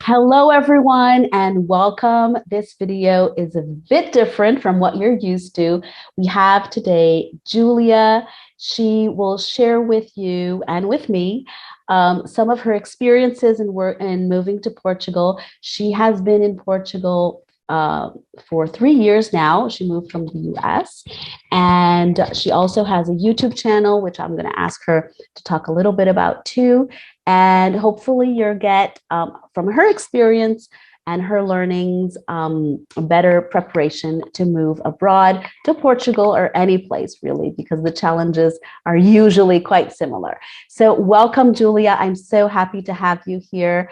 Hello, everyone, and welcome. This video is a bit different from what you're used to. We have today Julia. She will share with you and with me some of her experiences in moving to Portugal. She has been in Portugal for 3 years now. She moved from the US, and she also has a YouTube channel, which I'm going to ask her to talk a little bit about too. And hopefully you'll get from her experience and her learnings a better preparation to move abroad to Portugal or any place really, because the challenges are usually quite similar. So welcome, Julia. I'm so happy to have you here.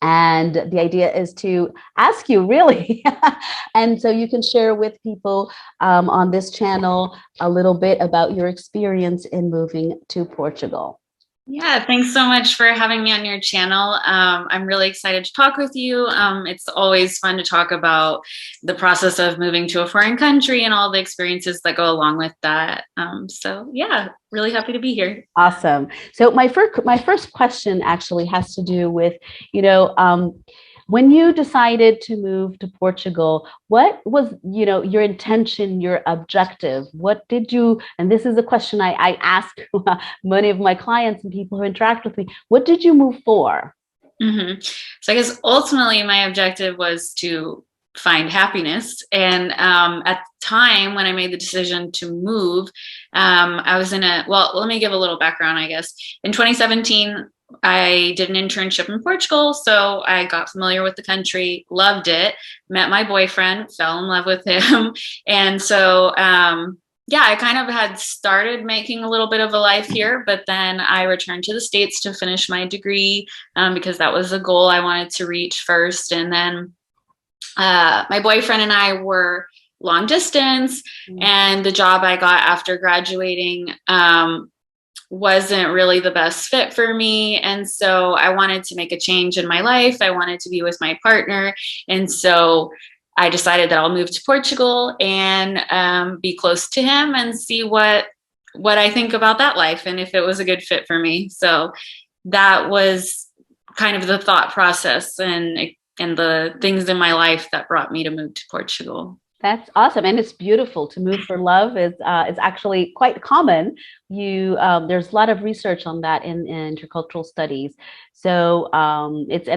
And the idea is to ask you really, and so you can share with people on this channel a little bit about your experience in moving to Portugal. Yeah, thanks so much for having me on your channel. I'm really excited to talk with you. It's always fun to talk about the process of moving to a foreign country and all the experiences that go along with that. So yeah, really happy to be here. Awesome. So my first question actually has to do with, you know, when you decided to move to Portugal, what was, your intention, your objective? What did you, and this is a question I ask many of my clients and people who interact with me, what did you move for? So I guess ultimately my objective was to find happiness. And at the time when I made the decision to move, I was well, let me give a little background, I guess. In 2017, I did an internship in Portugal. So I got familiar with the country, loved it, met my boyfriend, fell in love with him. And so, yeah, I kind of had started making a little bit of a life here, but then I returned to the States to finish my degree because that was a goal I wanted to reach first. And then my boyfriend and I were long distance, and the job I got after graduating wasn't really the best fit for me. And so I wanted to make a change in my life. I wanted to be with my partner. And so I decided that I'll move to Portugal and be close to him and see what I think about that life and if it was a good fit for me. So that was kind of the thought process and the things in my life that brought me to move to Portugal. That's awesome, and it's beautiful. To move for love is actually quite common. There's a lot of research on that in intercultural studies. So it's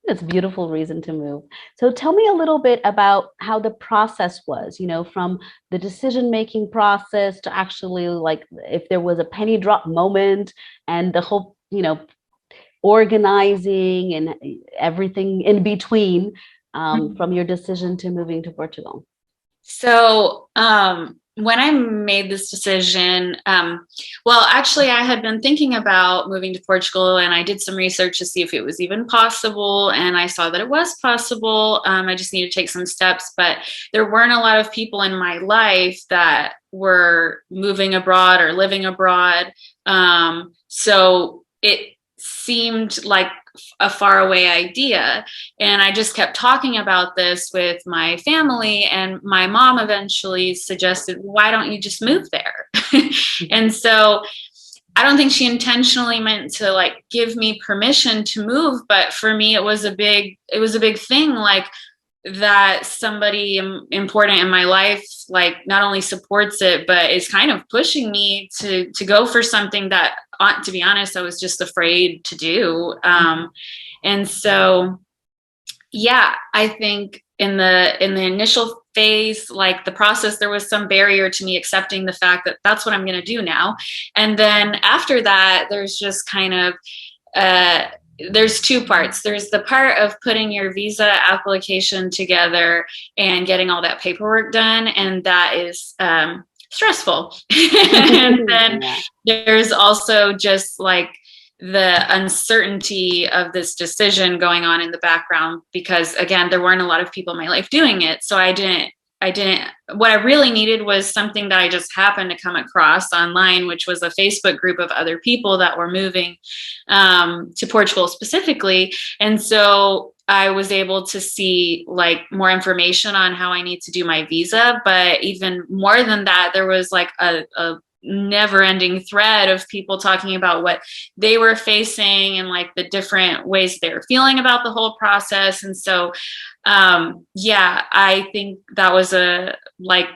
a beautiful reason to move. So tell me a little bit about how the process was. From the decision making process to actually, like, if there was a penny drop moment and the whole organizing and everything in between, from your decision to moving to Portugal. So when I made this decision, well, actually, I had been thinking about moving to Portugal, and I did some research to see if it was even possible. And I saw that it was possible. I just needed to take some steps, but there weren't a lot of people in my life that were moving abroad or living abroad. So it seemed like a faraway idea. And I just kept talking about this with my family, and my mom eventually suggested, why don't you just move there? And so I don't think she intentionally meant to like give me permission to move, but for me it was a big thing, like that somebody important in my life like not only supports it but is kind of pushing me to go for something that, to be honest, I was just afraid to do. And so yeah, I think in the initial phase, like the process, there was some barrier to me accepting the fact that that's what I'm going to do now. And then after that, there's just kind of there's two parts. There's the part of putting your visa application together and getting all that paperwork done, and that is stressful. And then there's also just like the uncertainty of this decision going on in the background, because again, there weren't a lot of people in my life doing it. So I didn't, what I really needed was something that I just happened to come across online, which was a Facebook group of other people that were moving to Portugal specifically. And so I was able to see like more information on how I need to do my visa. But even more than that, there was like a never ending thread of people talking about what they were facing and like the different ways they were feeling about the whole process. And so, yeah, I think that was a like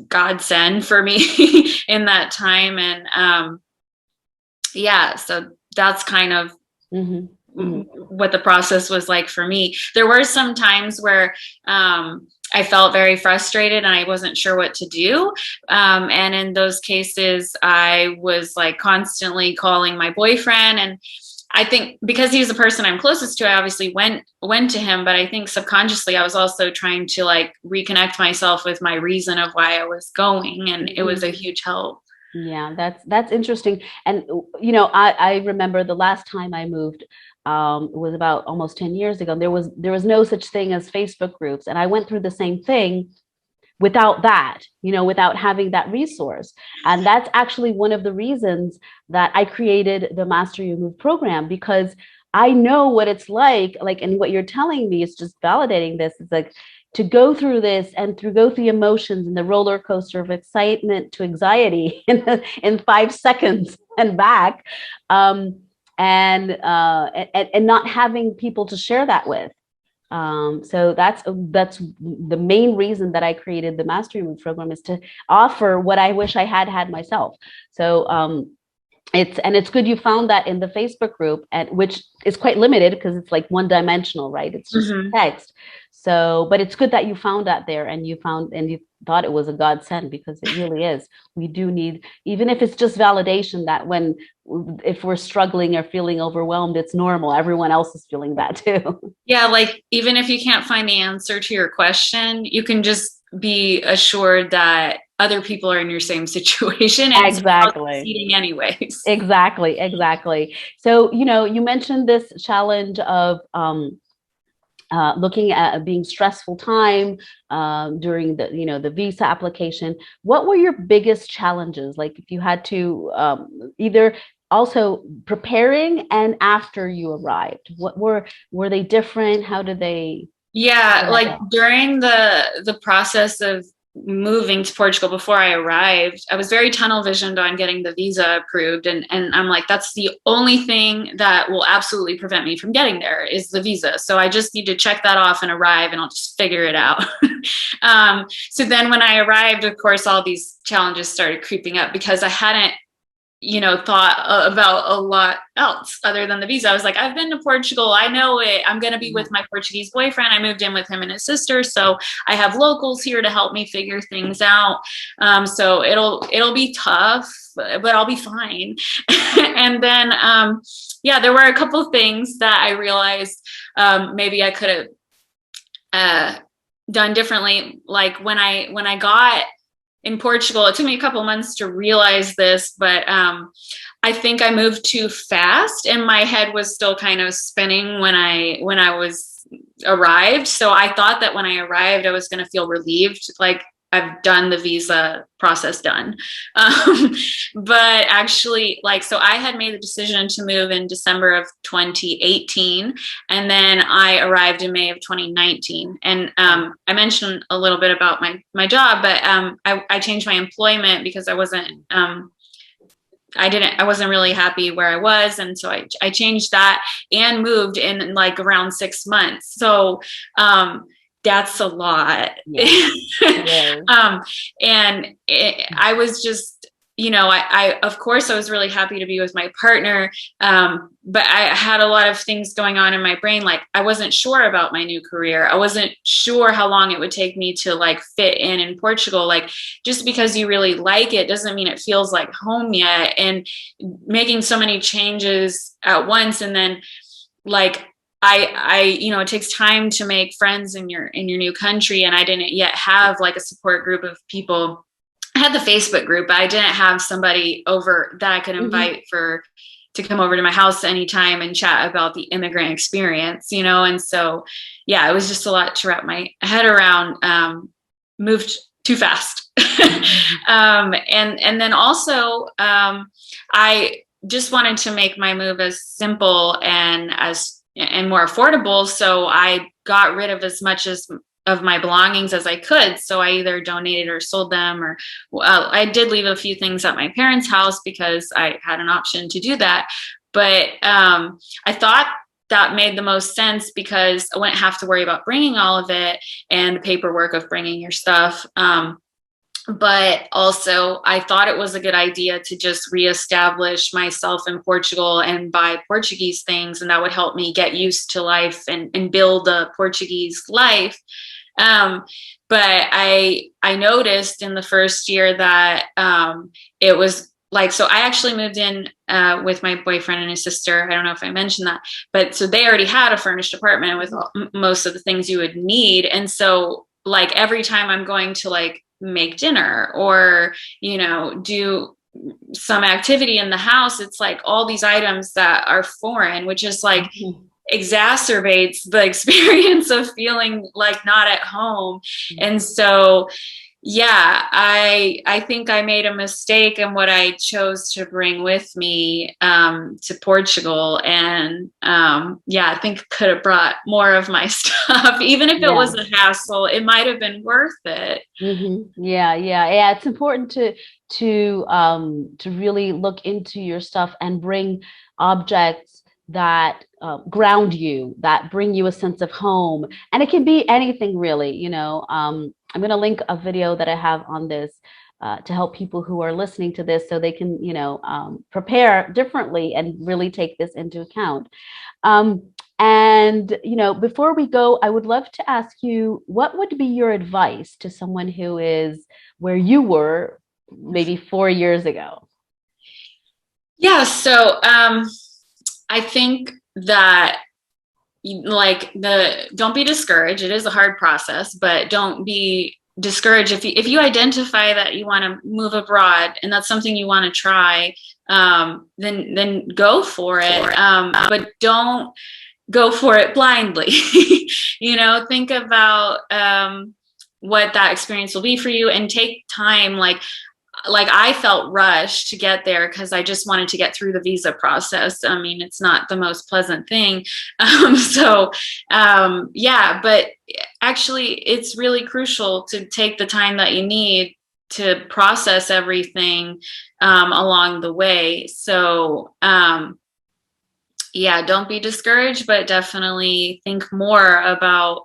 godsend for me in that time. And, yeah, so that's kind of what the process was like for me. There were some times where I felt very frustrated and I wasn't sure what to do. And in those cases, I was like constantly calling my boyfriend. And I think because he's the person I'm closest to, I obviously went to him, but I think subconsciously I was also trying to like reconnect myself with my reason of why I was going. And it was a huge help. Yeah, that's interesting. And I remember the last time I moved, it was about almost 10 years ago. There was no such thing as Facebook groups, and I went through the same thing without that, without having that resource. And that's actually one of the reasons that I created the Master Your Move program, because I know what it's like, and what you're telling me is just validating this. It's like to go through this and go through the emotions and the roller coaster of excitement to anxiety in 5 seconds and back, and not having people to share that with. So that's the main reason that I created the Mastery Move program, is to offer what I wish I had myself. So it's good you found that in the Facebook group, and which is quite limited because it's like one dimensional, right? It's just text. So, but it's good that you found that there, and you thought it was a godsend, because it really is. We do need, even if it's just validation, that if we're struggling or feeling overwhelmed, it's normal. Everyone else is feeling that too. Yeah, like even if you can't find the answer to your question, you can just be assured that other people are in your same situation and succeeding anyways. Exactly. So, you mentioned this challenge of looking at being stressful time during the visa application. What were your biggest challenges? Like if you had to either also preparing and after you arrived, what were they different? How did they? Yeah, like during the process of moving to Portugal before I arrived, I was very tunnel visioned on getting the visa approved. And I'm like, that's the only thing that will absolutely prevent me from getting there is the visa. So I just need to check that off and arrive, and I'll just figure it out. So then when I arrived, of course, all these challenges started creeping up because I hadn't thought about a lot else other than the visa. I was like, I've been to Portugal. I know it. I'm going to be with my Portuguese boyfriend. I moved in with him and his sister. So I have locals here to help me figure things out. So it'll be tough, but I'll be fine. And then, yeah, there were a couple of things that I realized maybe I could have done differently. Like when I got in Portugal, it took me a couple of months to realize this, but I think I moved too fast and my head was still kind of spinning when I was arrived. So I thought that when I arrived, I was going to feel relieved, like I've done the visa process done. But actually, so I had made the decision to move in December of 2018, and then I arrived in May of 2019. And I mentioned a little bit about my job, but I changed my employment because I wasn't really happy where I was. And so I changed that and moved in like around 6 months. So, that's a lot. Yeah. I was just, I of course I was really happy to be with my partner. But I had a lot of things going on in my brain. Like I wasn't sure about my new career. I wasn't sure how long it would take me to like fit in Portugal. Like just because you really like it doesn't mean it feels like home yet. And making so many changes at once. And then like, it takes time to make friends in your new country. And I didn't yet have like a support group of people. I had the Facebook group, but I didn't have somebody over that I could invite to come over to my house anytime and chat about the immigrant experience, And so, yeah, it was just a lot to wrap my head around. Moved too fast. And then also, I just wanted to make my move as simple and more affordable. So I got rid of as much of my belongings as I could. So I either donated or sold them, or I did leave a few things at my parents' house because I had an option to do that. But I thought that made the most sense because I wouldn't have to worry about bringing all of it and the paperwork of bringing your stuff. But also, I thought it was a good idea to just reestablish myself in Portugal and buy Portuguese things, and that would help me get used to life and build a Portuguese life. Um, but I noticed in the first year that it was like, so I actually moved in with my boyfriend and his sister. I don't know if I mentioned that, but so they already had a furnished apartment with most of the things you would need. And so like every time I'm going to like make dinner or, you know, do some activity in the house, it's like all these items that are foreign, which is like exacerbates the experience of feeling like not at home. And so yeah, I think I made a mistake in what I chose to bring with me to Portugal, and yeah, I think could have brought more of my stuff, even if it was a hassle. It might have been worth it. Yeah. It's important to really look into your stuff and bring objects that ground you, that bring you a sense of home, and it can be anything really. You know, I'm going to link a video that I have on this to help people who are listening to this so they can, you know, prepare differently and really take this into account. And, you know, before we go, I would love to ask you, what would be your advice to someone who is where you were maybe 4 years ago? Yeah, so I think that like don't be discouraged. It is a hard process, but don't be discouraged if you identify that you want to move abroad and that's something you want to try, then go for it, but don't go for it blindly. You know, think about what that experience will be for you and take time. Like I felt rushed to get there because I just wanted to get through the visa process. I mean, it's not the most pleasant thing. Yeah, but actually it's really crucial to take the time that you need to process everything along the way. So yeah, don't be discouraged, but definitely think more about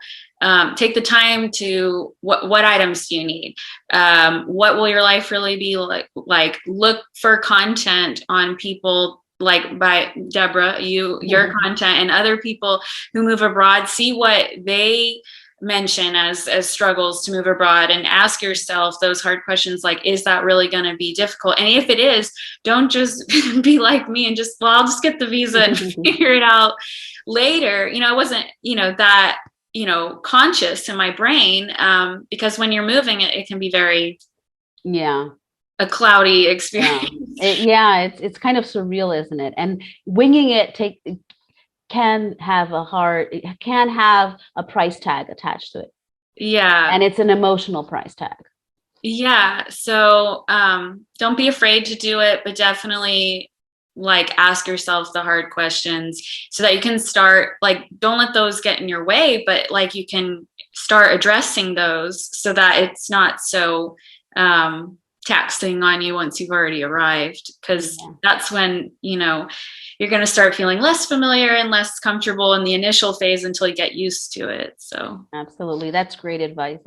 take the time to what items do you need? What will your life really be like? Like look for content on people like by Deborah, your content and other people who move abroad. See what they mention as struggles to move abroad and ask yourself those hard questions like, is that really going to be difficult? And if it is, don't just be like me and just, well, I'll just get the visa and figure it out later. You know, I wasn't, you know, that, you know, conscious in my brain, because when you're moving it can be very a cloudy experience. It's kind of surreal, isn't it? And winging it can have a price tag attached to it. Yeah. And it's an emotional price tag. Yeah. So don't be afraid to do it, but definitely like ask yourself the hard questions so that you can start, like, don't let those get in your way, but like you can start addressing those so that it's not so taxing on you once you've already arrived. Because that's when, you know, you're going to start feeling less familiar and less comfortable in the initial phase until you get used to it. So absolutely. That's great advice.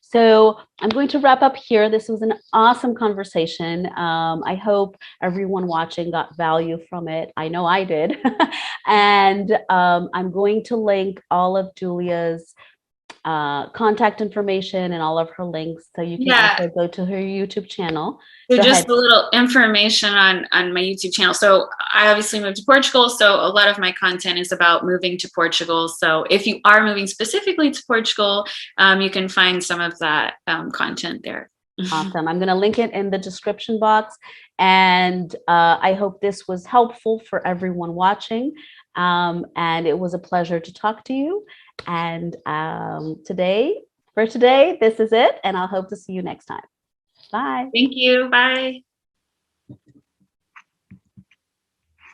So I'm going to wrap up here. This was an awesome conversation. I hope everyone watching got value from it. I know I did. And I'm going to link all of Julia's contact information and all of her links, so you can also go to her YouTube channel. So just a little information on my YouTube channel. So I obviously moved to Portugal, so a lot of my content is about moving to Portugal. So if you are moving specifically to Portugal, you can find some of that content there. Awesome. I'm going to link it in the description box, and I hope this was helpful for everyone watching. And it was a pleasure to talk to you. And today, this is it. And I'll hope to see you next time. Bye. Thank you. Bye.